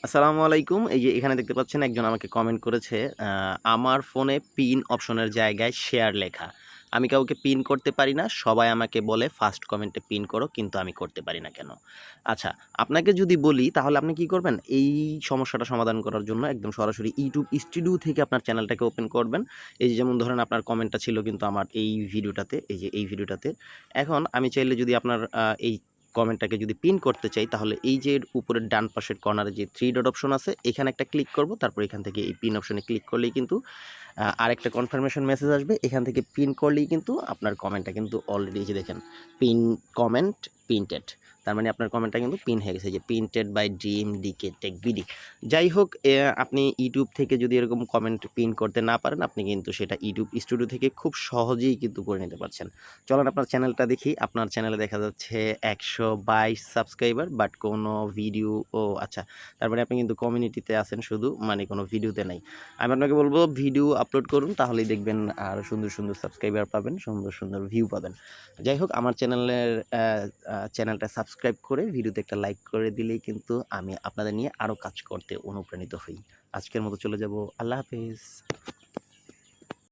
আসসালামু আলাইকুম। এই যে এখানে দেখতে পাচ্ছেন একজন আমাকে কমেন্ট করেছে, আমার ফোনে পিন অপশনের জায়গায় শেয়ার লেখা। আমি কাউকে পিন করতে পারি না। সবাই আমাকে বলে ফার্স্ট কমেন্টে পিন করো, কিন্তু আমি করতে পারি না কেন? আচ্ছা, আপনাকে যদি বলি তাহলে আপনি কি করবেন? এই সমস্যাটা সমাধান করার জন্য একদম সরাসরি YouTube স্টুডিও থেকে আপনার চ্যানেলটাকে ওপেন করবেন। এই যে যেমন ধরেন আপনার কমেন্টটা ছিল কিন্তু আমার এই ভিডিওটাতে, এই যে এই ভিডিওটাতে। এখন আমি চাইলে যদি আপনার এই কমেন্টটাকে যদি পিন করতে চাই তাহলে এই যে উপরের ডান পাশের কর্নারে যে 3 ডট অপশন আছে এখানে একটা ক্লিক করব, তারপর এখান থেকে এই পিন অপশনে ক্লিক করলেই কিন্তু আরেকটা কনফার্মেশন মেসেজ আসবে। এখান থেকে পিন করলেই কিন্তু আপনার কমেন্টটা কিন্তু অলরেডি এই যে দেখেন পিন কমেন্ট পিনটেড, তার মানে আপনার কমেন্টটা কিন্তু পিন হয়ে গেছে, যে pinned by dream DK tech BD. যাই হোক, আপনি ইউটিউব থেকে যদি এরকম কমেন্ট পিন করতে না পারেন আপনি কিন্তু সেটা ইউটিউব স্টুডিও থেকে খুব সহজেই কিন্তু করে নিতে পারছেন। চলেন আপনার চ্যানেলটা দেখি। আপনার চ্যানেলে দেখা যাচ্ছে ১২২ সাবস্ক্রাইবার, বাট কোনো ভিডিও, ও আচ্ছা, তার মানে আপনি কিন্তু কমিউনিটিতে আছেন শুধু, মানে কোনো ভিডিওতে নাই। আমি আপনাকে বলবো ভিডিও আপলোড করুন, তাহলেই দেখবেন আরও সুন্দর সুন্দর সাবস্ক্রাইবার পাবেন, সুন্দর সুন্দর ভিউ পাবেন। যাই হোক, আমার চ্যানেলটা সাবস্ক্রাইব করে ভিডিওতে একটা লাইক করে দিলেই কিন্তু আমি আপনাদের নিয়ে আরও কাজ করতে অনুপ্রাণিত হই। আজকের মতো চলে যাব। আল্লাহ হাফেজ।